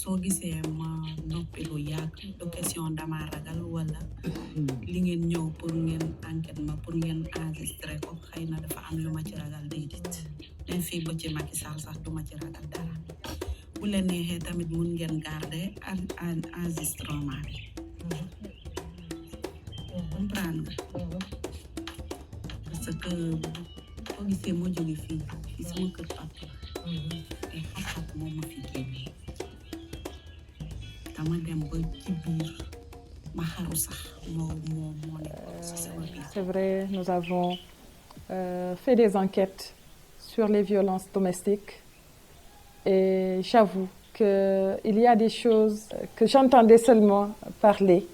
soo gisee ma noppi lu yàgg du question dama ragal wala li ngeen ñëw pour ngeen enquête ma pour ngeen enregistré ko xëy na dafa am lu ma ci ragal déedéet même fii ba ci Macky Sall sax du ma ci ragal dara bu leen neexee tamit mun ngeen garder enregistrement bi comprendre nga parce que boo gisee moo jóge fii sama kër papa te xam-xam moo ma fi génnee dama dem ba ci biir ma xaru sax moo nekkoon si sama biir. C'est vrai, nous avons fait des enquêtes sur les violences domestiques et j'avoue qu'il y a des choses que j'entendais seulement parler,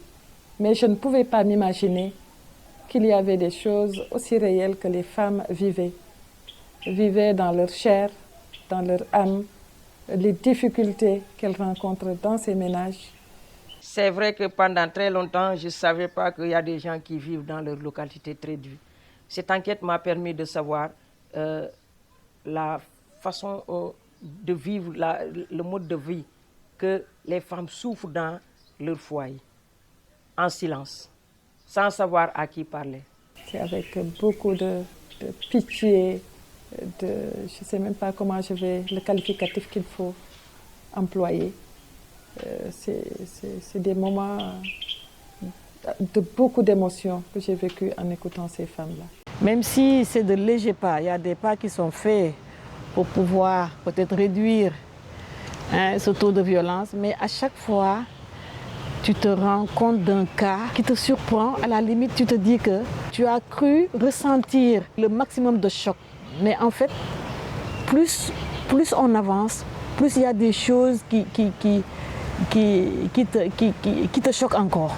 mais je ne pouvais pas m'imaginer qu'il y avait des choses aussi réelles que les femmes vivaient dans leur chair, dans leur âme, les difficultés qu'elles rencontrent dans ces ménages. C'est vrai que pendant très longtemps, je ne savais pas qu'il y a des gens qui vivent dans leur localité très dure. Cette enquête m'a permis de savoir la façon de vivre, le mode de vie que les femmes souffrent dans leur foyer, en silence, sans savoir à qui parler. C'est avec beaucoup de pitié, je ne sais même pas comment le qualificatif qu'il faut employer. C'est des moments de beaucoup d'émotions que j'ai vécu en écoutant ces femmes-là. Même si c'est de légers pas, il y a des pas qui sont faits pour pouvoir peut-être réduire ce taux de violence, mais à chaque fois, tu te rends compte d'un cas qui te surprend. À la limite, tu te dis que tu as cru ressentir le maximum de choc. Mais en fait, plus on avance, plus il y a des choses qui te choquent encore.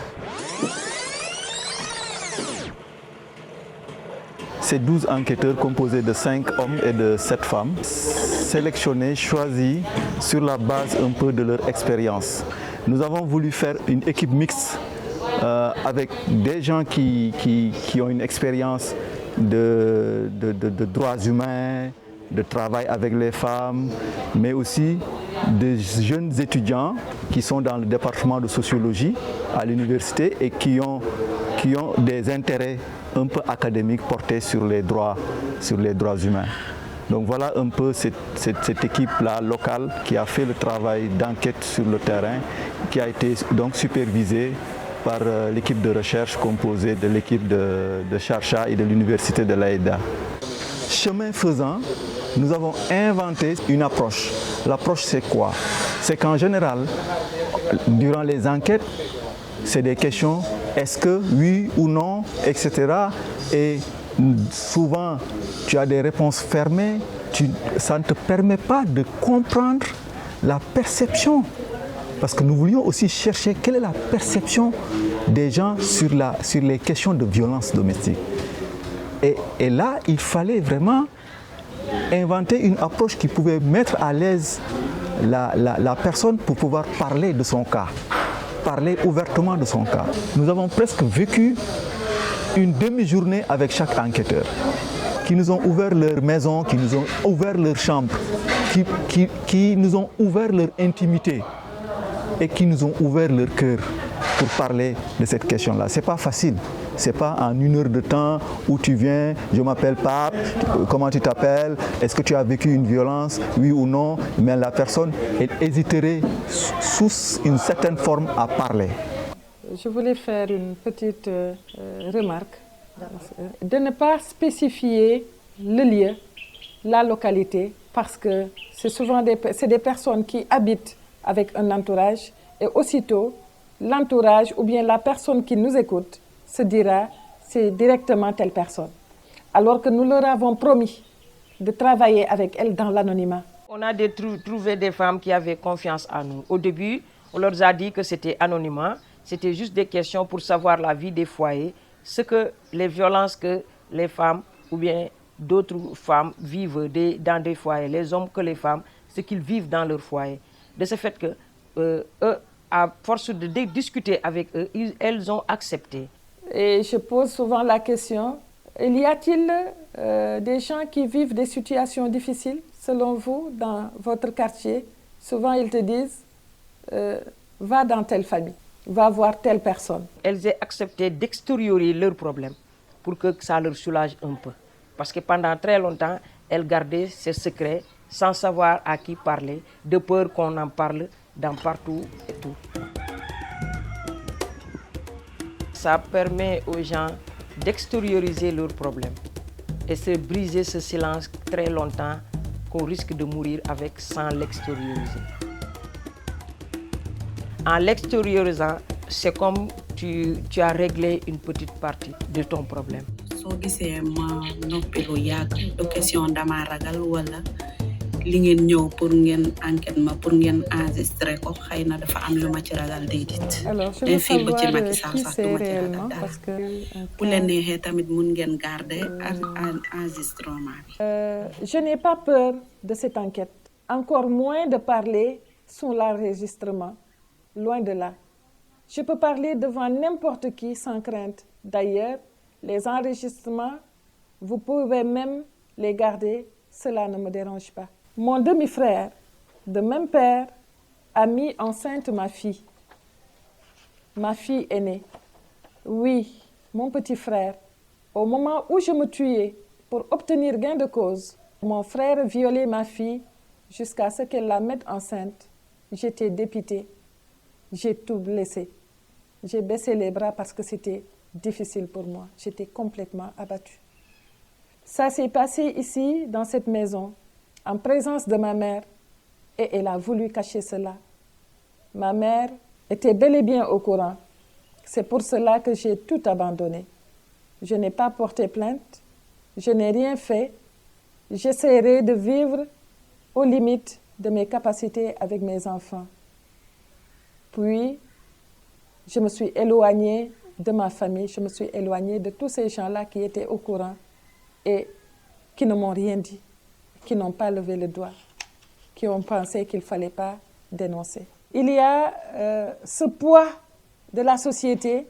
Ces 12 enquêteurs composés de 5 hommes et de 7 femmes, sélectionnés, choisis sur la base un peu de leur expérience. Nous avons voulu faire une équipe mixte avec des gens qui ont une expérience de droits humains, de travail avec les femmes, mais aussi des jeunes étudiants qui sont dans le département de sociologie à l'université et qui ont des intérêts un peu académiques portés sur les droits humains. Donc voilà un peu cette équipe-là locale qui a fait le travail d'enquête sur le terrain, qui a été donc supervisée par l'équipe de recherche composée de l'équipe de Chercha et de l'université de l'Aïda. Chemin faisant, nous avons inventé une approche. L'approche, c'est quoi? C'est qu'en général, durant les enquêtes, c'est des questions, est-ce que oui ou non, etc. Et souvent, tu as des réponses fermées, ça ne te permet pas de comprendre la perception. Parce que nous voulions aussi chercher quelle est la perception des gens sur les questions de violence domestique. Et là, il fallait vraiment inventer une approche qui pouvait mettre à l'aise la personne pour pouvoir parler de son cas, parler ouvertement de son cas. Nous avons presque vécu une demi-journée avec chaque enquêteur, qui nous ont ouvert leur maison, qui nous ont ouvert leur chambre, qui nous ont ouvert leur intimité et qui nous ont ouvert leur cœur pour parler de cette question-là. Ce n'est pas facile. Ce n'est pas en 1 heure de temps où tu viens, je m'appelle Pape, comment tu t'appelles, est-ce que tu as vécu une violence, oui ou non, mais la personne, elle hésiterait sous une certaine forme à parler. Je voulais faire une petite remarque, de ne pas spécifier le lieu, la localité, parce que c'est souvent des personnes qui habitent avec un entourage et aussitôt, l'entourage ou bien la personne qui nous écoute se dira c'est directement telle personne. Alors que nous leur avons promis de travailler avec elle dans l'anonymat. On a trouvé des femmes qui avaient confiance en nous. Au début, on leur a dit que c'était anonymat, c'était juste des questions pour savoir la vie des foyers, les violences que les femmes ou bien d'autres femmes vivent dans des foyers, les hommes que les femmes, ce qu'ils vivent dans leur foyer. De ce fait que eux, à force de discuter avec eux, elles ont accepté. Et je pose souvent la question, y a-t-il des gens qui vivent des situations difficiles, selon vous, dans votre quartier? Souvent, ils te disent, va dans telle famille, va voir telle personne. Elles aient accepté d'extérioriser leurs problèmes pour que ça leur soulage un peu. Parce que pendant très longtemps, elles gardaient ces secrets sans savoir à qui parler, de peur qu'on en parle dans partout et tout. Ça permet aux gens d'extérioriser leurs problèmes et se briser ce silence très longtemps qu'on risque de mourir avec sans l'extérioriser. En l'extériorisant, c'est comme tu as réglé une petite partie de ton problème. soo gisee ma noppi lu yàgg du question dama ragal wala li ngeen ñëw pour ngeen enquête ma pour ngeen enregistrer ko xëy na dafa am lu ma ci ragal déedéet. Alors, je veux savoir qui c'est réellement parce que... bu leen neexee tamit mun ngeen garder enregistrement bi. Je n'ai pas peur de cette enquête, encore moins de parler sous l'enregistrement, loin de là. Je peux parler devant n'importe qui sans crainte. D'ailleurs, les enregistrements, vous pouvez même les garder, cela ne me dérange pas. Mon demi-frère, de même père, a mis enceinte ma fille aînée. Oui, mon petit frère, au moment où je me tuais pour obtenir gain de cause, mon frère violait ma fille jusqu'à ce qu'elle la mette enceinte. J'étais dépitée, j'ai tout laissé. J'ai baissé les bras parce que c'était difficile pour moi. J'étais complètement abattue. Ça s'est passé ici, dans cette maison, en présence de ma mère, et elle a voulu cacher cela. Ma mère était bel et bien au courant. C'est pour cela que j'ai tout abandonné. Je n'ai pas porté plainte, je n'ai rien fait. J'essaierai de vivre aux limites de mes capacités avec mes enfants. Puis, je me suis éloignée de ma famille, je me suis éloignée de tous ces gens-là qui étaient au courant et qui ne m'ont rien dit, qui n'ont pas levé le doigt, qui ont pensé qu'il ne fallait pas dénoncer. Il y a ce poids de la société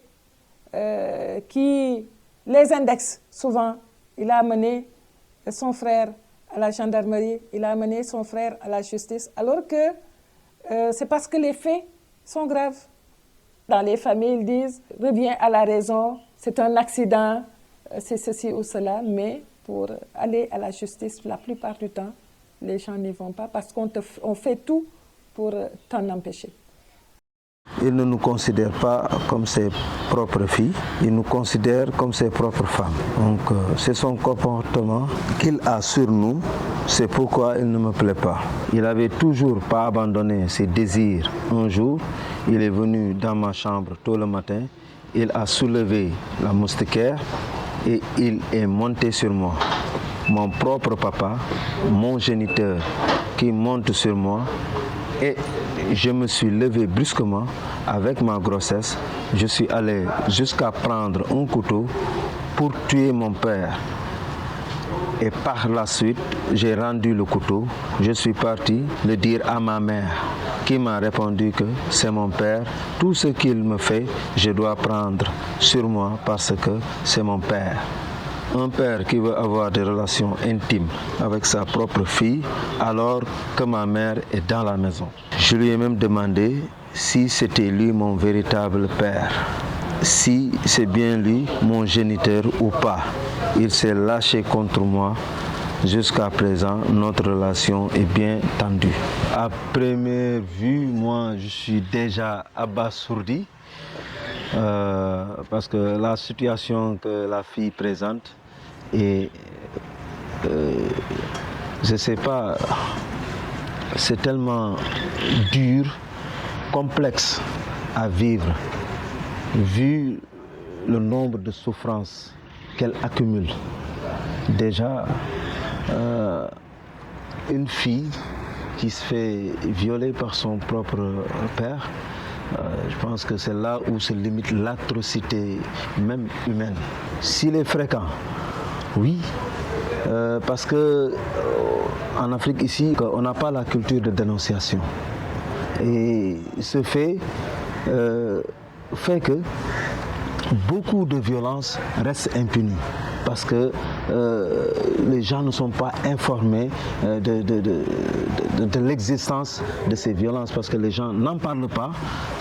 qui les indexe souvent. Il a amené son frère à la gendarmerie, il a amené son frère à la justice, alors que c'est parce que les faits sont graves. Dans les familles, ils disent « reviens à la raison, c'est un accident, c'est ceci ou cela », mais pour aller à la justice, la plupart du temps, les gens n'y vont pas parce qu'on fait tout pour t'en empêcher. Il ne nous considère pas comme ses propres filles, il nous considère comme ses propres femmes. Donc c'est son comportement qu'il a sur nous, c'est pourquoi il ne me plaît pas. Il n'avait toujours pas abandonné ses désirs. Un jour, il est venu dans ma chambre tôt le matin, il a soulevé la moustiquaire et il est monté sur moi. Mon propre papa, mon géniteur qui monte sur moi, et je me suis levé brusquement avec ma grossesse. Je suis allé jusqu'à prendre un couteau pour tuer mon père. Et par la suite, j'ai rendu le couteau. Je suis parti le dire à ma mère qui m'a répondu que c'est mon père. Tout ce qu'il me fait, je dois prendre sur moi parce que c'est mon père. Un père qui veut avoir des relations intimes avec sa propre fille alors que ma mère est dans la maison. Je lui ai même demandé si c'était lui mon véritable père, si c'est bien lui mon géniteur ou pas. Il s'est lâché contre moi. Jusqu'à présent, notre relation est bien tendue. À première vue, moi, je suis déjà abasourdi parce que la situation que la fille présente et je ne sais pas, c'est tellement dur, complexe à vivre, vu le nombre de souffrances qu'elle accumule. Déjà, une fille qui se fait violer par son propre père, je pense que c'est là où se limite l'atrocité même humaine. S'il est fréquent, oui, parce que en Afrique ici, on n'a pas la culture de dénonciation. Et ce fait que beaucoup de violences restent impunies. parce que les gens ne sont pas informés de l'existence de ces violences, parce que les gens n'en parlent pas,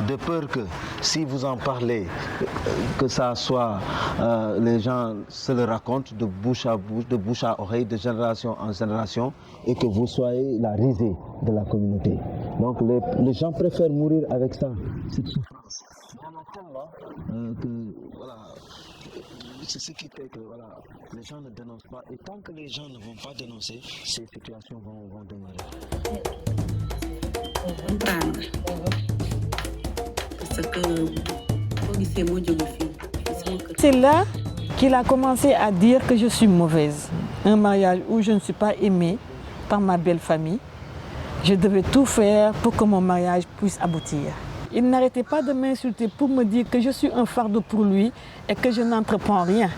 de peur que si vous en parlez, que ça soit les gens se le racontent de bouche à oreille, de génération en génération, et que vous soyez la risée de la communauté. Donc les gens préfèrent mourir avec ça, cette souffrance. Il y en a tellement que voilà, c'est ce qui fait que voilà, les gens ne dénoncent pas. Et tant que les gens ne vont pas dénoncer, ces situations vont demeurer. C'est là qu'il a commencé à dire que je suis mauvaise. Un mariage où je ne suis pas aimée par ma belle famille. Je devais tout faire pour que mon mariage puisse aboutir. Il n'arrêtait pas de m'insulter pour me dire que je suis un fardeau pour lui et que je n'entreprends rien.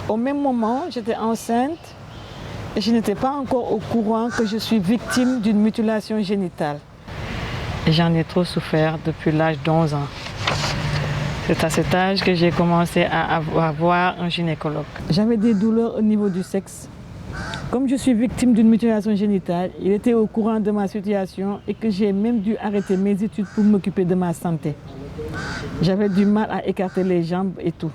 Au même moment, j'étais enceinte et je n'étais pas encore au courant que je suis victime d'une mutilation génitale. J'en ai trop souffert depuis l'âge d'11 ans. C'est à cet âge que j'ai commencé à voir un gynécologue. J'avais des douleurs au niveau du sexe. Comme je suis victime d'une mutilation génitale, il était au courant de ma situation et que j'ai même dû arrêter mes études pour m'occuper de ma santé. J'avais du mal à écarter les jambes et tout.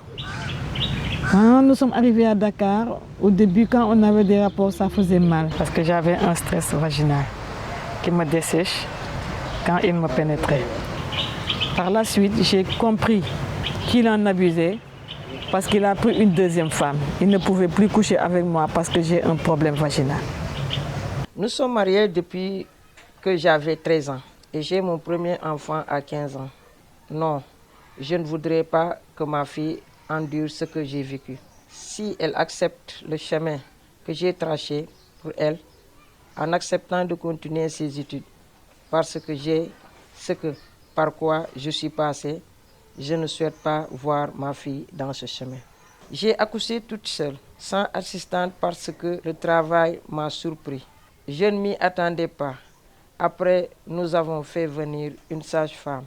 Quand nous sommes arrivés à Dakar, au début, quand on avait des rapports, ça faisait mal parce que j'avais un stress vaginal qui me dessèche quand il me pénétrait. Par la suite, j'ai compris qu'il en abusait parce qu'il a pris une deuxième femme. Il ne pouvait plus coucher avec moi parce que j'ai un problème vaginal. Nous sommes mariés depuis que j'avais 13 ans et j'ai mon premier enfant à 15 ans. Non, je ne voudrais pas que ma fille endure ce que j'ai vécu. Si elle accepte le chemin que j'ai tracé pour elle, en acceptant de continuer ses études, parce que j'ai par quoi je suis passée, je ne souhaite pas voir ma fille dans ce chemin. J'ai accouché toute seule, sans assistante parce que le travail m'a surpris. Je ne m'y attendais pas. Après, nous avons fait venir une sage-femme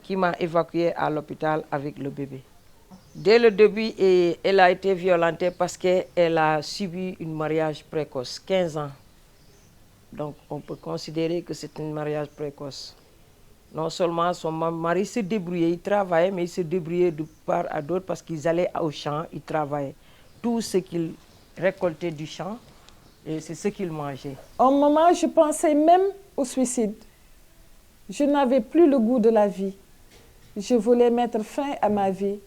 qui m'a évacuée à l'hôpital avec le bébé. Dès le début, elle a été violentée parce qu'elle a subi un mariage précoce, 15 ans. Donc on peut considérer que c'est un mariage précoce. Non seulement son mari se débrouillait, il travaillait, mais il se débrouillait de part à d'autre parce qu'ils allaient au champ, ils travaillaient. Tout ce qu'ils récoltaient du champ, c'est ce qu'ils mangeaient. À un moment, je pensais même au suicide. Je n'avais plus le goût de la vie. Je voulais mettre fin à ma vie.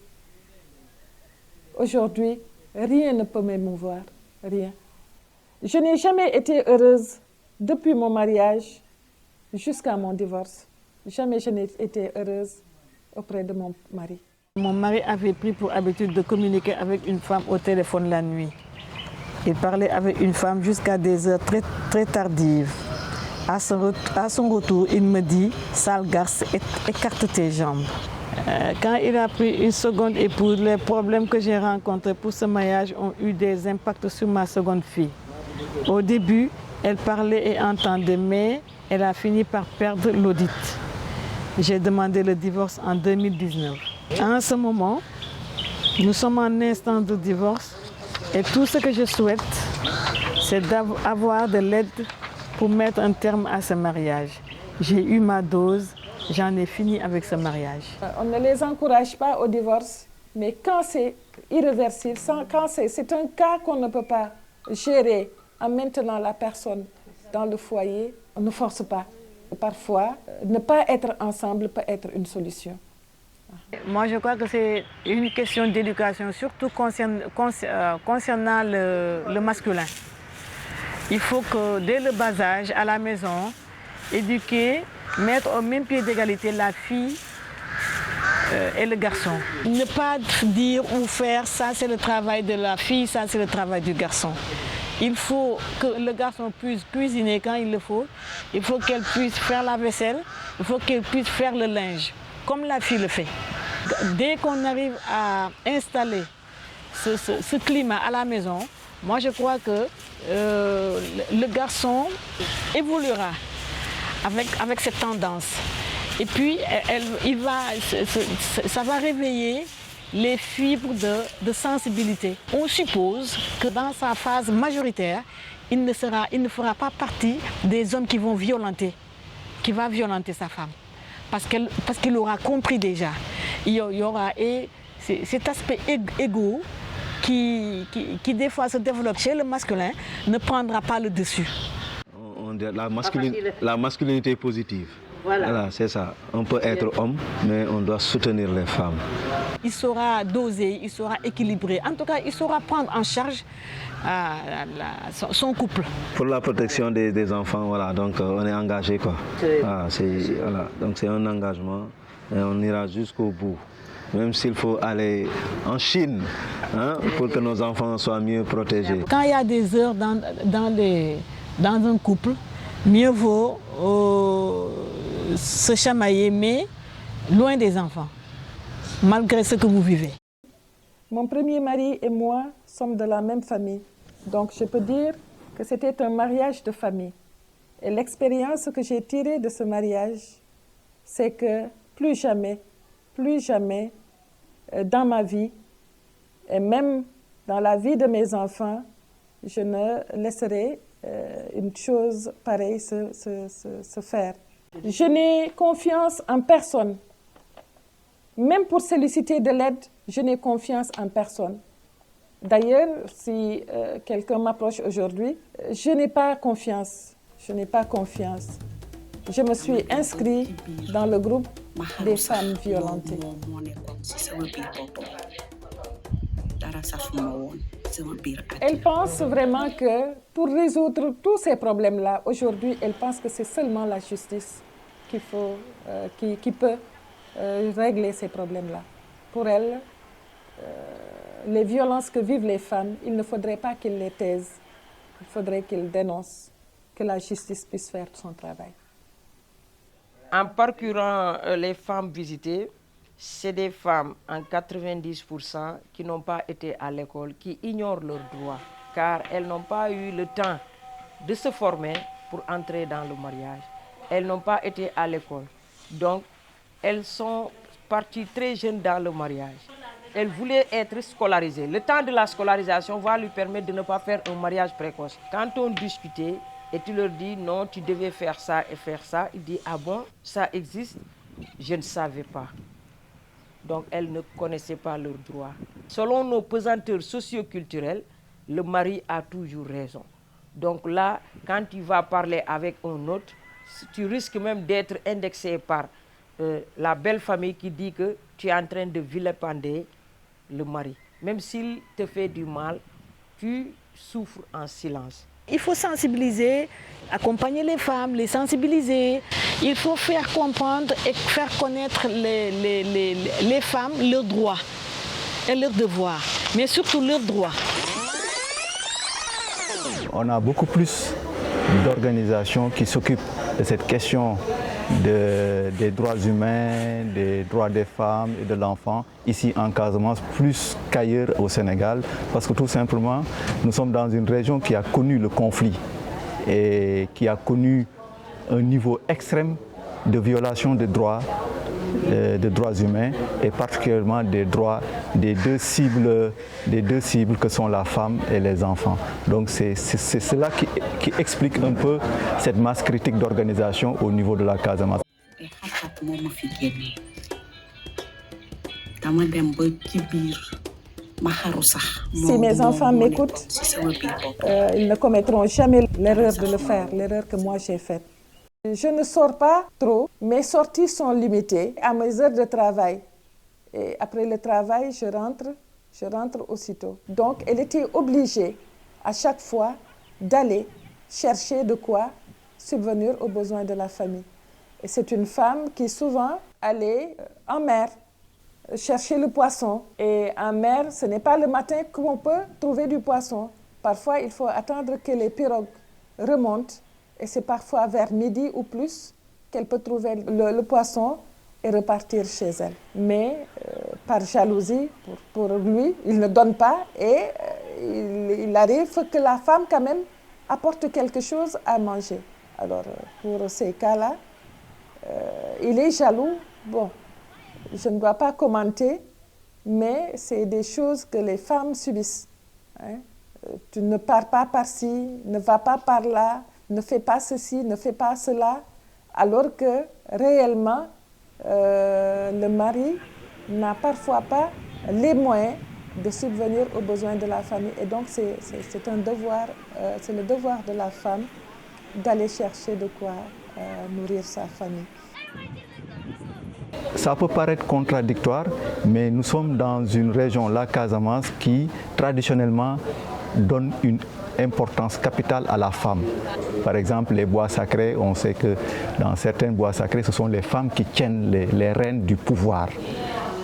Aujourd'hui, rien ne peut m'émouvoir, rien. Je n'ai jamais été heureuse depuis mon mariage jusqu'à mon divorce. Jamais je n'ai été heureuse auprès de mon mari. Mon mari avait pris pour habitude de communiquer avec une femme au téléphone la nuit. Il parlait avec une femme jusqu'à des heures très, très tardives. À son retour, il me dit « Sale garce, écarte tes jambes ». Quand il a pris une seconde épouse, les problèmes que j'ai rencontrés pour ce mariage ont eu des impacts sur ma seconde fille. Au début, elle parlait et entendait, mais elle a fini par perdre l'audit. J'ai demandé le divorce en 2019. En ce moment, nous sommes en instance de divorce et tout ce que je souhaite, c'est d'avoir de l'aide pour mettre un terme à ce mariage. J'ai eu ma dose, j'en ai fini avec ce mariage. On ne les encourage pas au divorce, mais quand c'est irréversible, quand c'est un cas qu'on ne peut pas gérer en maintenant la personne dans le foyer, on ne force pas. Parfois, ne pas être ensemble peut être une solution. Moi, je crois que c'est une question d'éducation, surtout concernant le masculin. Il faut que dès le bas âge, à la maison, éduquer, mettre au même pied d'égalité la fille et le garçon. Ne pas dire ou faire, ça c'est le travail de la fille, ça c'est le travail du garçon. Il faut que le garçon puisse cuisiner quand il le faut. Il faut qu'elle puisse faire la vaisselle. Il faut qu'elle puisse faire le linge, comme la fille le fait. Dès qu'on arrive à installer ce climat à la maison, moi je crois que le garçon évoluera avec cette tendance. Et puis ça va réveiller les fibres de sensibilité. On suppose que dans sa phase majoritaire, il ne fera pas partie des hommes qui vont violenter sa femme. Parce qu'il aura compris déjà. Il y aura cet aspect égo qui des fois se développe chez le masculin ne prendra pas le dessus. La masculinité positive. Voilà, c'est ça. On peut être homme, mais on doit soutenir les femmes. Il saura doser, il saura équilibrer. En tout cas, il saura prendre en charge son couple. Pour la protection des enfants, voilà, donc on est engagé, quoi. Donc c'est un engagement et on ira jusqu'au bout. Même s'il faut aller en Chine pour que nos enfants soient mieux protégés. Quand il y a des heures dans un couple, mieux vaut se chamailler, mais loin des enfants, malgré ce que vous vivez. Mon premier mari et moi sommes de la même famille. Donc je peux dire que c'était un mariage de famille. Et l'expérience que j'ai tirée de ce mariage, c'est que plus jamais, dans ma vie, et même dans la vie de mes enfants, je ne laisserai une chose pareille se faire. Je n'ai confiance en personne. Même pour solliciter de l'aide, je n'ai confiance en personne. D'ailleurs, si quelqu'un m'approche aujourd'hui, je n'ai pas confiance. Je me suis inscrite dans le groupe des femmes violentées. Elle pense vraiment que pour résoudre tous ces problèmes-là, aujourd'hui, elle pense que c'est seulement la justice qui peut régler ces problèmes-là. Pour elle, les violences que vivent les femmes, il ne faudrait pas qu'ils les taisent. Il faudrait qu'ils dénoncent, que la justice puisse faire son travail. En parcourant les femmes visitées, c'est des femmes en 90% qui n'ont pas été à l'école, qui ignorent leurs droits, car elles n'ont pas eu le temps de se former pour entrer dans le mariage. Elles n'ont pas été à l'école. Donc, elles sont parties très jeunes dans le mariage. Elles voulaient être scolarisées. Le temps de la scolarisation va lui permettre de ne pas faire un mariage précoce. Quand on discutait et tu leur dis non, tu devais faire ça et faire ça, il dit ah bon, ça existe, je ne savais pas. Donc elles ne connaissaient pas leurs droits. Selon nos pesanteurs socio-culturelles, le mari a toujours raison. Donc là, quand tu vas parler avec un autre, tu risques même d'être indexé par la belle famille qui dit que tu es en train de vilipender le mari. Même s'il te fait du mal, tu souffres en silence. Il faut sensibiliser, accompagner les femmes, les sensibiliser. Il faut faire comprendre et faire connaître les femmes leurs droits et leurs devoirs, mais surtout leurs droits. On a beaucoup plus d'organisations qui s'occupent de cette question des droits humains, des droits des femmes et de l'enfant, ici en Casamance, plus qu'ailleurs au Sénégal, parce que tout simplement, nous sommes dans une région qui a connu le conflit et qui a connu un niveau extrême de violation des droits humains et particulièrement des droits des deux cibles que sont la femme et les enfants. Donc c'est cela qui explique un peu cette masse critique d'organisation au niveau de la Casamance. Si mes enfants m'écoutent, ils ne commettront jamais l'erreur de le faire, l'erreur que moi j'ai faite. Je ne sors pas trop, mes sorties sont limitées à mes heures de travail. Et après le travail, je rentre aussitôt. Donc, elle était obligée à chaque fois d'aller chercher de quoi subvenir aux besoins de la famille. Et c'est une femme qui souvent allait en mer chercher le poisson. Et en mer, ce n'est pas le matin qu'on peut trouver du poisson. Parfois, il faut attendre que les pirogues remontent. Et c'est parfois vers midi ou plus qu'elle peut trouver le poisson et repartir chez elle. Mais par jalousie, pour lui, il ne donne pas et il arrive que la femme quand même apporte quelque chose à manger. Alors pour ces cas-là, il est jaloux. Bon, je ne dois pas commenter mais c'est des choses que les femmes subissent. Hein. Tu ne pars pas par-ci, ne vas pas par là, ne fais pas ceci, ne fais pas cela, alors que réellement, le mari n'a parfois pas les moyens de subvenir aux besoins de la famille. Et donc, c'est un devoir, c'est le devoir de la femme d'aller chercher de quoi nourrir sa famille. Ça peut paraître contradictoire, mais nous sommes dans une région, la Casamance, qui traditionnellement donne une importance capitale à la femme. Par exemple, les bois sacrés, on sait que dans certains bois sacrés, ce sont les femmes qui tiennent les rênes du pouvoir.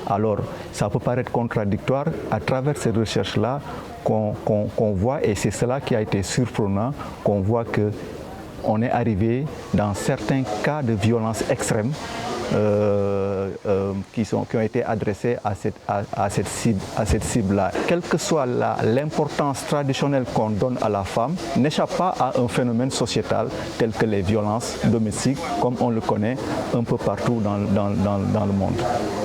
Alors, ça peut paraître contradictoire à travers ces recherches-là qu'on voit, et c'est cela qui a été surprenant, qu'on voit qu'on est arrivé dans certains cas de violence extrême qui ont été adressés à cette cible-là. Quelle que soit l'importance traditionnelle qu'on donne à la femme, n'échappe pas à un phénomène sociétal tel que les violences domestiques, comme on le connaît un peu partout dans le monde.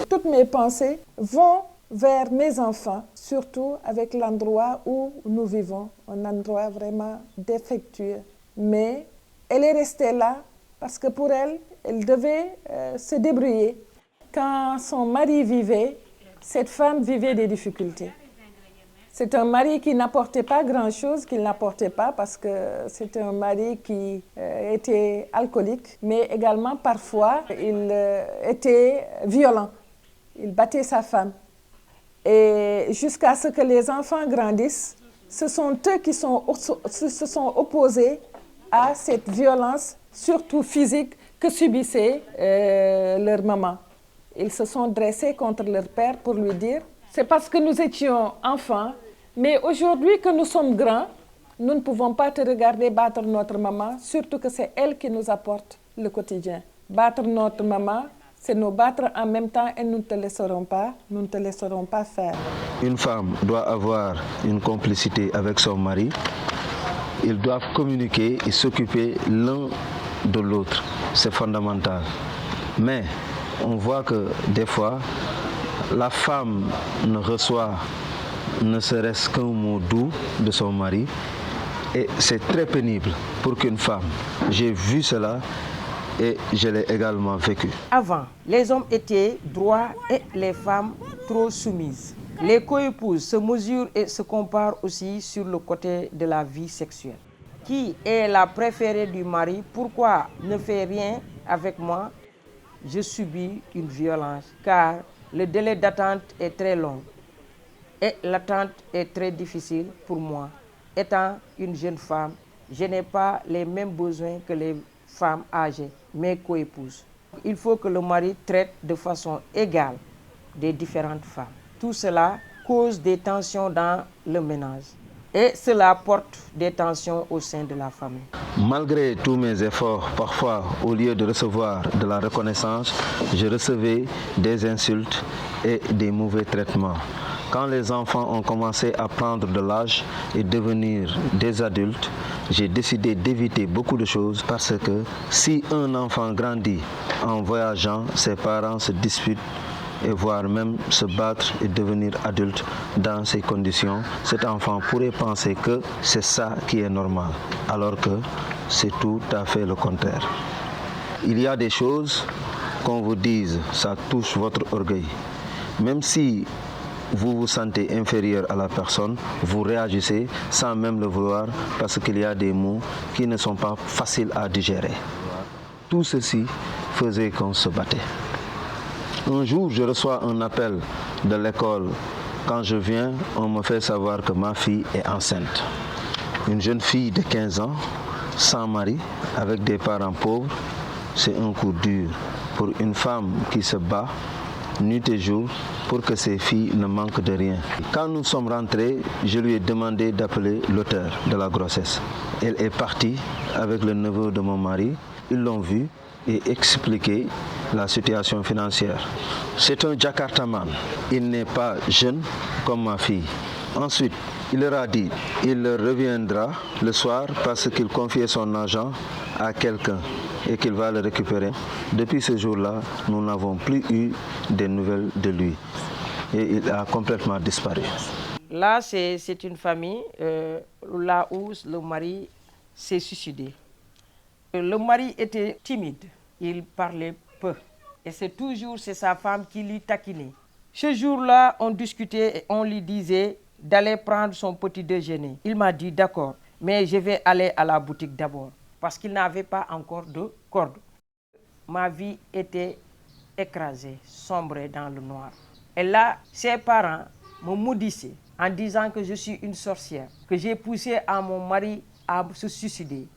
Toutes mes pensées vont vers mes enfants, surtout avec l'endroit où nous vivons, un endroit vraiment défectueux. Mais elle est restée là parce que pour elle, elle devait se débrouiller. Quand son mari vivait, cette femme vivait des difficultés. C'est un mari qui n'apportait pas grand-chose, qu'il n'apportait pas parce que c'était un mari qui était alcoolique, mais également parfois il était violent. Il battait sa femme. Et jusqu'à ce que les enfants grandissent, ce sont eux qui se sont opposés à cette violence, surtout physique, que subissait leur maman. Ils se sont dressés contre leur père pour lui dire « C'est parce que nous étions enfants, mais aujourd'hui que nous sommes grands, nous ne pouvons pas te regarder battre notre maman, surtout que c'est elle qui nous apporte le quotidien. Battre notre maman, c'est nous battre en même temps et nous ne te laisserons pas faire. » Une femme doit avoir une complicité avec son mari. Ils doivent communiquer et s'occuper l'un de l'autre. C'est fondamental. Mais on voit que des fois, la femme ne reçoit ne serait-ce qu'un mot doux de son mari. Et c'est très pénible pour qu'une femme. J'ai vu cela et je l'ai également vécu. Avant, les hommes étaient droits et les femmes trop soumises. Les coépouses se mesurent et se comparent aussi sur le côté de la vie sexuelle. Qui est la préférée du mari? Pourquoi ne fait rien avec moi? Je subis une violence car le délai d'attente est très long et l'attente est très difficile pour moi. Étant une jeune femme, je n'ai pas les mêmes besoins que les femmes âgées, mes coépouses. Il faut que le mari traite de façon égale des différentes femmes. Tout cela cause des tensions dans le ménage. Et cela porte des tensions au sein de la famille. Malgré tous mes efforts, parfois, au lieu de recevoir de la reconnaissance, je recevais des insultes et des mauvais traitements. Quand les enfants ont commencé à prendre de l'âge et devenir des adultes, j'ai décidé d'éviter beaucoup de choses parce que si un enfant grandit en voyageant, ses parents se disputent et voire même se battre et devenir adulte dans ces conditions, cet enfant pourrait penser que c'est ça qui est normal, alors que c'est tout à fait le contraire. Il y a des choses qu'on vous dise, ça touche votre orgueil. Même si vous vous sentez inférieur à la personne, vous réagissez sans même le vouloir parce qu'il y a des mots qui ne sont pas faciles à digérer. Tout ceci faisait qu'on se battait. Un jour, je reçois un appel de l'école. Quand je viens, on me fait savoir que ma fille est enceinte. Une jeune fille de 15 ans, sans mari, avec des parents pauvres, c'est un coup dur pour une femme qui se bat nuit et jour pour que ses filles ne manquent de rien. Quand nous sommes rentrés, je lui ai demandé d'appeler l'auteur de la grossesse. Elle est partie avec le neveu de mon mari. Ils l'ont vu et expliqué la situation financière. C'est un Jakartaman. Il n'est pas jeune comme ma fille. Ensuite, il leur a dit qu'il reviendra le soir parce qu'il confiait son argent à quelqu'un et qu'il va le récupérer. Depuis ce jour-là, nous n'avons plus eu de nouvelles de lui. et il a complètement disparu. Là, c'est une famille là où le mari s'est suicidé. Le mari était timide, il parlait peu. Et c'est sa femme qui lui taquinait. Ce jour-là, on discutait et on lui disait d'aller prendre son petit déjeuner. Il m'a dit d'accord, mais je vais aller à la boutique d'abord parce qu'il n'avait pas encore de corde. Ma vie était écrasée, sombrée dans le noir. Et là, ses parents me maudissaient en disant que je suis une sorcière, que j'ai poussé à mon mari à se suicider.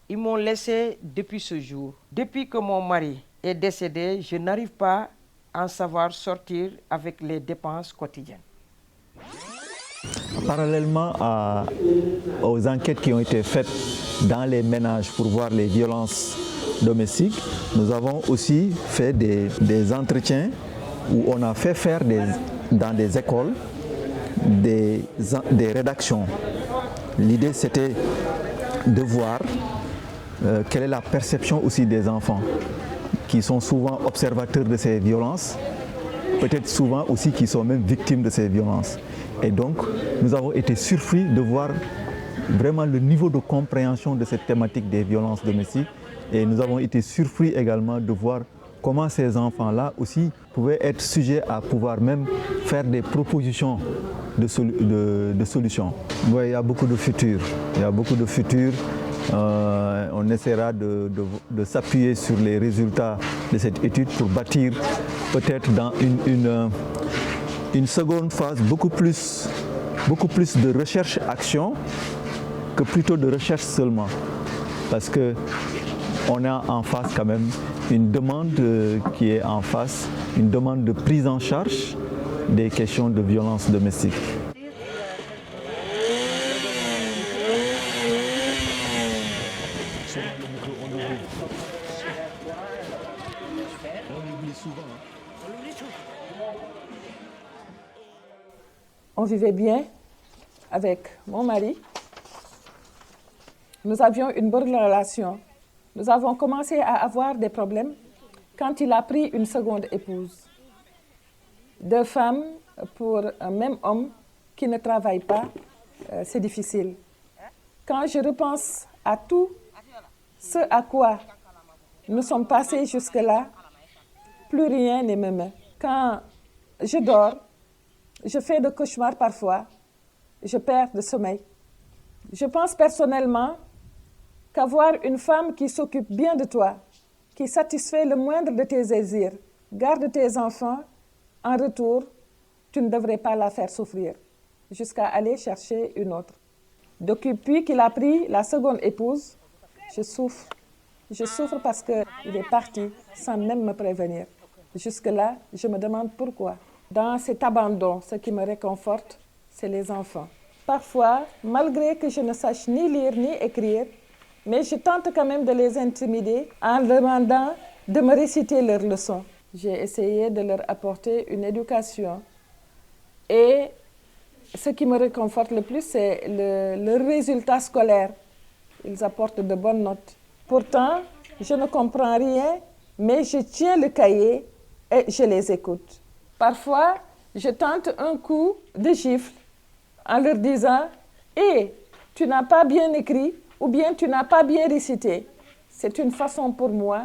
Ils m'ont laissé depuis ce jour. Depuis que mon mari est décédé, je n'arrive pas à en savoir sortir avec les dépenses quotidiennes. Parallèlement aux enquêtes qui ont été faites dans les ménages pour voir les violences domestiques, nous avons aussi fait des entretiens où on a fait faire dans des écoles des rédactions. L'idée, c'était de voir quelle est la perception aussi des enfants qui sont souvent observateurs de ces violences, peut-être souvent aussi qui sont même victimes de ces violences. Et donc, nous avons été surpris de voir vraiment le niveau de compréhension de cette thématique des violences domestiques. Et nous avons été surpris également de voir comment ces enfants-là aussi pouvaient être sujets à pouvoir même faire des propositions de solutions. Ouais, il y a beaucoup de futurs. Il y a beaucoup de futurs. On essaiera de s'appuyer sur les résultats de cette étude pour bâtir peut-être dans une seconde phase beaucoup plus de recherche-action que plutôt de recherche seulement. Parce qu'on a en face quand même une demande qui est en face, une demande de prise en charge des questions de violence domestique. On vivait bien avec mon mari. Nous avions une bonne relation. Nous avons commencé à avoir des problèmes quand il a pris une seconde épouse. 2 femmes pour un même homme qui ne travaille pas, c'est difficile. Quand je repense à tout ce à quoi nous sommes passés jusque-là, plus rien ne m'émeut. Quand je dors, je fais des cauchemars parfois, je perds le sommeil. Je pense personnellement qu'avoir une femme qui s'occupe bien de toi, qui satisfait le moindre de tes désirs, garde tes enfants, en retour, tu ne devrais pas la faire souffrir, jusqu'à aller chercher une autre. Depuis qu'il a pris la seconde épouse, je souffre. Je souffre parce qu'il est parti sans même me prévenir. Jusque-là, je me demande pourquoi. Dans cet abandon, ce qui me réconforte, c'est les enfants. Parfois, malgré que je ne sache ni lire ni écrire, mais je tente quand même de les intimider en leur demandant de me réciter leurs leçons. J'ai essayé de leur apporter une éducation. Et ce qui me réconforte le plus, c'est le résultat scolaire. Ils apportent de bonnes notes. Pourtant, je ne comprends rien, mais je tiens le cahier et je les écoute. Parfois, je tente un coup de gifle en leur disant « Hé, tu n'as pas bien écrit ou bien tu n'as pas bien récité ». C'est une façon pour moi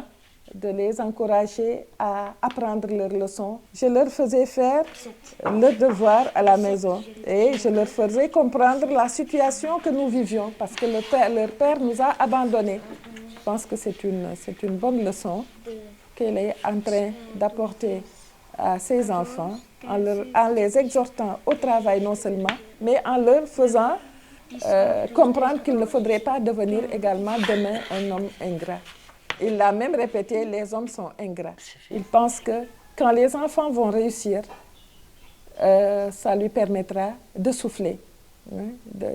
de les encourager à apprendre leurs leçons. Je leur faisais faire leurs devoirs à la maison et je leur faisais comprendre la situation que nous vivions parce que leur père nous a abandonnés. Je pense que c'est une bonne leçon qu'elle est en train d'apporter à ses enfants en les exhortant au travail non seulement, mais en leur faisant comprendre qu'il ne faudrait pas devenir également demain un homme ingrat. Il l'a même répété, les hommes sont ingrats. Il pense que quand les enfants vont réussir, ça lui permettra de souffler.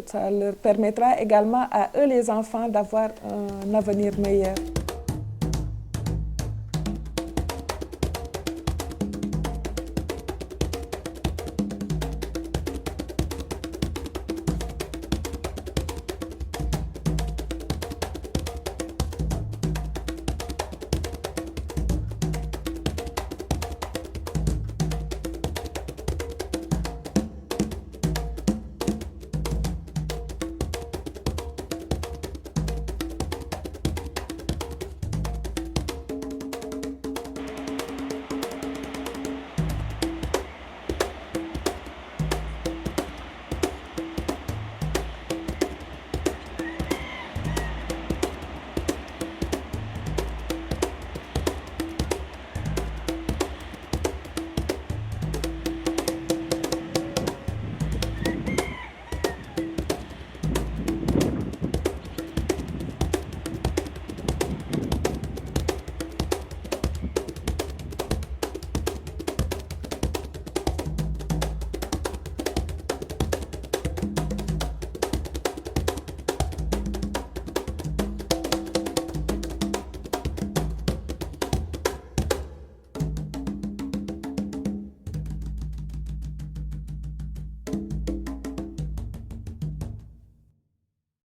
Ça leur permettra également à eux, les enfants, d'avoir un avenir meilleur.